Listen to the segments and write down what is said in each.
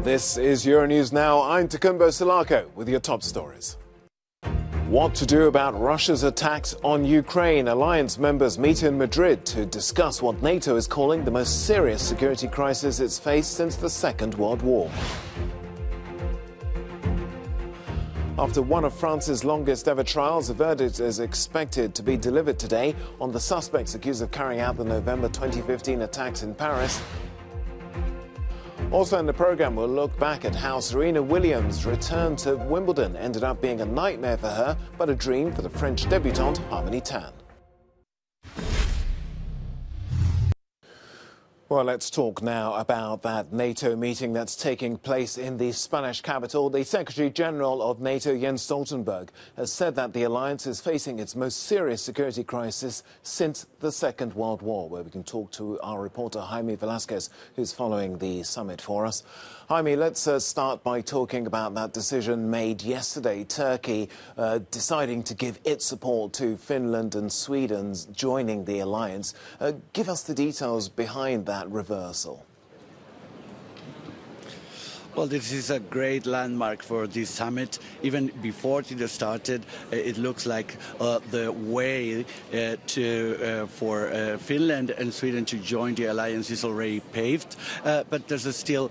This is Euronews Now. I'm Takumbo Salako with your top stories. What to do about Russia's attacks on Ukraine. Alliance members meet in Madrid to discuss what NATO is calling the most serious security crisis it's faced since the Second World War. After one of France's longest ever trials, a verdict is expected to be delivered today on the suspects accused of carrying out the November 2015 attacks in Paris. Also in the programme, we'll look back at how Serena Williams' return to Wimbledon ended up being a nightmare for her, but a dream for the French debutante Harmony Tan. Well, let's talk now about that NATO meeting that's taking place in the Spanish capital. The Secretary-General of NATO, Jens Stoltenberg, has said that the alliance is facing its most serious security crisis since the Second World War, where we can talk to our reporter Jaime Velasquez, who's following the summit for us. Jaime, let's start by talking about that decision made yesterday. Turkey deciding to give its support to Finland and Sweden joining the alliance. Give us the details behind that reversal. Well, this is a great landmark for this summit. Even before it started, it looks like the way for Finland and Sweden to join the alliance is already paved. But there's still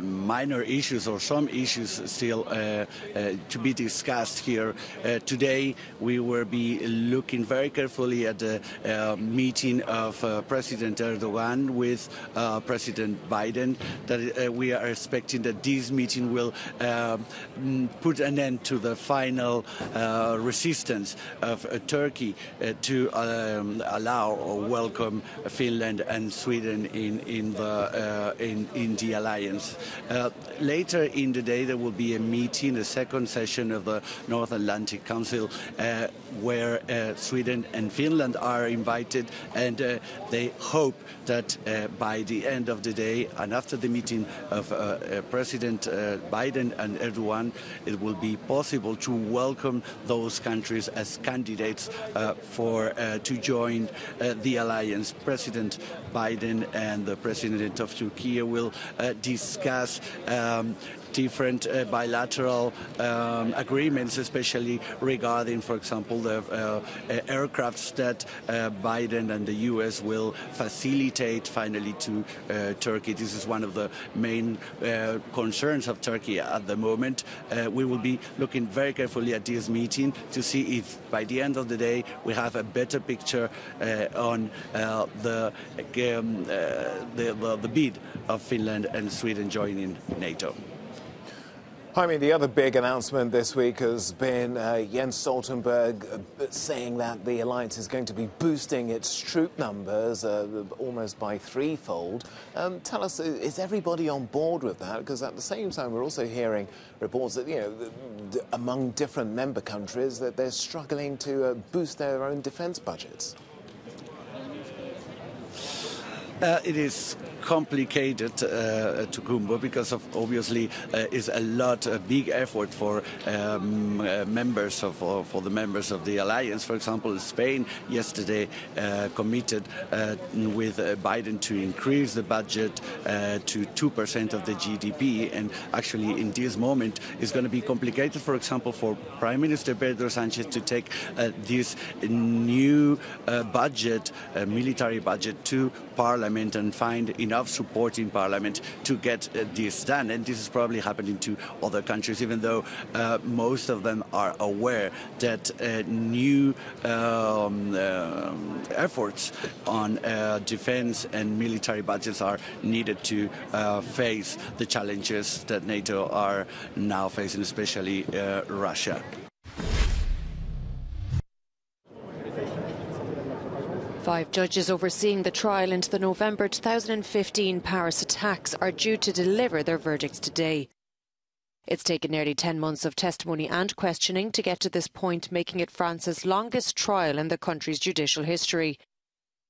minor issues or some issues still to be discussed here. Today, we will be looking very carefully at the meeting of President Erdogan with President Biden. That we are expecting that this meeting will put an end to the final resistance of Turkey to allow or welcome Finland and Sweden in the alliance. Later in the day, there will be a meeting, a second session of the North Atlantic Council, where Sweden and Finland are invited, and they hope that by the end of the day and after the meeting of President Biden and Erdogan, it will be possible to welcome those countries as candidates to join the alliance. President Biden and the President of Turkey will discuss different bilateral agreements, especially regarding, for example, the aircrafts that Biden and the U.S. will facilitate finally to Turkey. This is one of the main concerns of Turkey at the moment. We will be looking very carefully at this meeting to see if by the end of the day we have a better picture on the bid of Finland and Sweden joining NATO. Jaime, the other big announcement this week has been Jens Stoltenberg saying that the alliance is going to be boosting its troop numbers almost by threefold. Tell us, is everybody on board with that? Because at the same time, we're also hearing reports that, among different member countries, that they're struggling to boost their own defence budgets. It is complicated, Takumbo, because of obviously is a big effort for members of the alliance. For example, Spain yesterday committed with Biden to increase the budget to 2% of the GDP, and actually in this moment it's going to be complicated, for example, for Prime Minister Pedro Sanchez to take this new budget, military budget, to Parliament and find enough support in Parliament to get this done. And this is probably happening to other countries, even though most of them are aware that new efforts on defense and military budgets are needed to face the challenges that NATO are now facing, especially Russia. Five judges overseeing the trial into the November 2015 Paris attacks are due to deliver their verdicts today. It's taken nearly 10 months of testimony and questioning to get to this point, making it France's longest trial in the country's judicial history.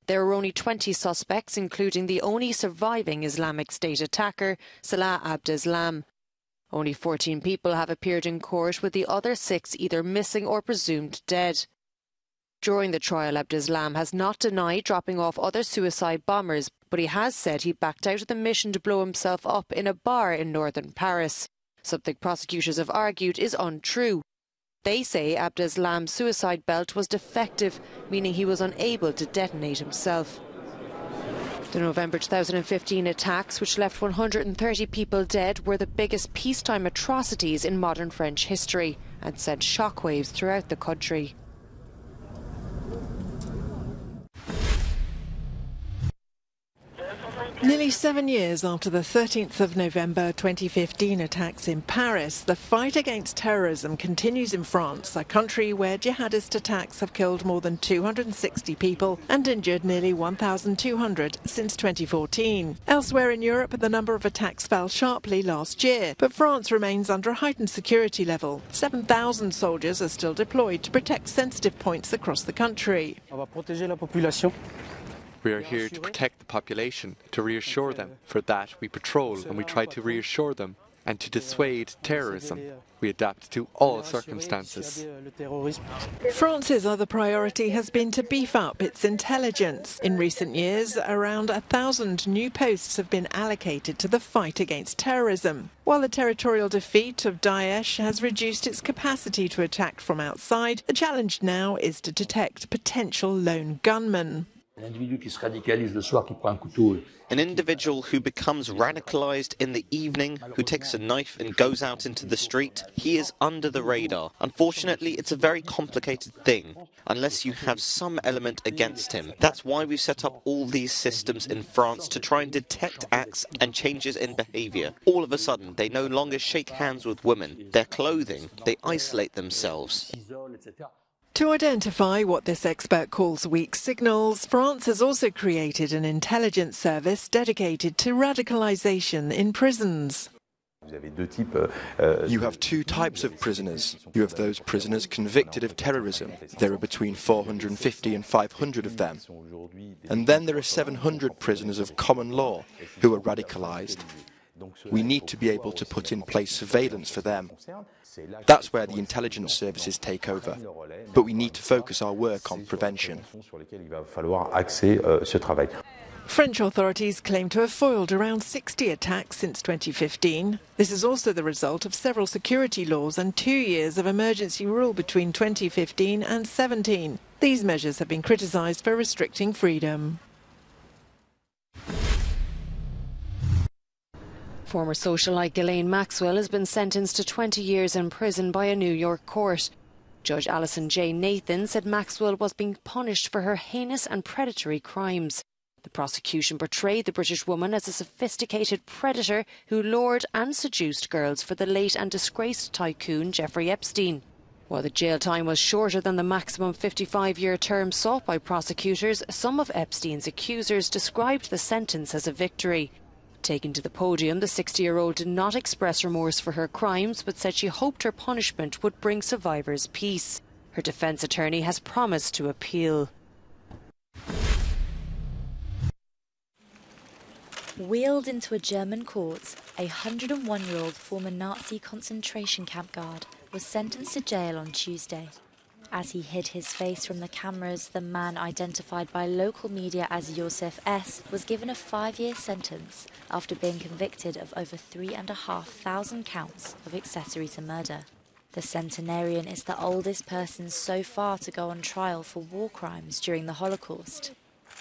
There are only 20 suspects, including the only surviving Islamic State attacker, Salah Abdeslam. Only 14 people have appeared in court, with the other 6 either missing or presumed dead. During the trial, Abdeslam has not denied dropping off other suicide bombers, but he has said he backed out of the mission to blow himself up in a bar in northern Paris, something prosecutors have argued is untrue. They say Abdeslam's suicide belt was defective, meaning he was unable to detonate himself. The November 2015 attacks, which left 130 people dead, were the biggest peacetime atrocities in modern French history and sent shockwaves throughout the country. Nearly 7 years after the 13th of November 2015 attacks in Paris, the fight against terrorism continues in France, a country where jihadist attacks have killed more than 260 people and injured nearly 1,200 since 2014. Elsewhere in Europe, the number of attacks fell sharply last year, but France remains under a heightened security level. 7,000 soldiers are still deployed to protect sensitive points across the country. We are here to protect the population, to reassure them. For that, we patrol and we try to reassure them. And to dissuade terrorism, we adapt to all circumstances. France's other priority has been to beef up its intelligence. In recent years, around 1,000 new posts have been allocated to the fight against terrorism, while the territorial defeat of Daesh has reduced its capacity to attack from outside. The challenge now is to detect potential lone gunmen. An individual who becomes radicalized in the evening, who takes a knife and goes out into the street, he is under the radar. Unfortunately, it's a very complicated thing, unless you have some element against him. That's why we've set up all these systems in France to try and detect acts and changes in behavior. All of a sudden, they no longer shake hands with women. Their clothing, they isolate themselves. To identify what this expert calls weak signals, France has also created an intelligence service dedicated to radicalisation in prisons. You have two types of prisoners. You have those prisoners convicted of terrorism. There are between 450 and 500 of them. And then there are 700 prisoners of common law who are radicalised. We need to be able to put in place surveillance for them. That's where the intelligence services take over. But we need to focus our work on prevention. French authorities claim to have foiled around 60 attacks since 2015. This is also the result of several security laws and 2 years of emergency rule between 2015 and 2017. These measures have been criticised for restricting freedom. Former socialite Ghislaine Maxwell has been sentenced to 20 years in prison by a New York court. Judge Alison J. Nathan said Maxwell was being punished for her heinous and predatory crimes. The prosecution portrayed the British woman as a sophisticated predator who lured and seduced girls for the late and disgraced tycoon Jeffrey Epstein. While the jail time was shorter than the maximum 55-year term sought by prosecutors, some of Epstein's accusers described the sentence as a victory. Taken to the podium, the 60-year-old did not express remorse for her crimes, but said she hoped her punishment would bring survivors peace. Her defence attorney has promised to appeal. Wheeled into a German court, a 101-year-old former Nazi concentration camp guard was sentenced to jail on Tuesday. As he hid his face from the cameras, the man, identified by local media as Josef S., was given a 5-year sentence after being convicted of over 3,500 counts of accessory to murder. The centenarian is the oldest person so far to go on trial for war crimes during the Holocaust.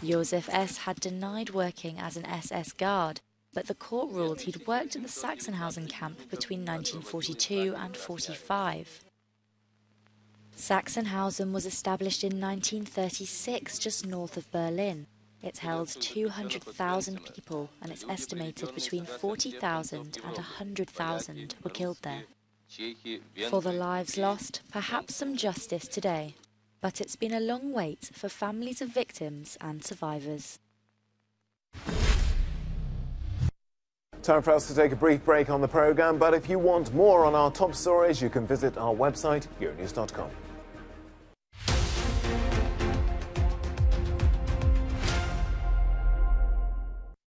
Josef S. had denied working as an SS guard, but the court ruled he'd worked at the Sachsenhausen camp between 1942 and 1945. Sachsenhausen was established in 1936 just north of Berlin. It held 200,000 people, and it's estimated between 40,000 and 100,000 were killed there. For the lives lost, perhaps some justice today. But it's been a long wait for families of victims and survivors. Time for us to take a brief break on the programme, but if you want more on our top stories, you can visit our website, euronews.com.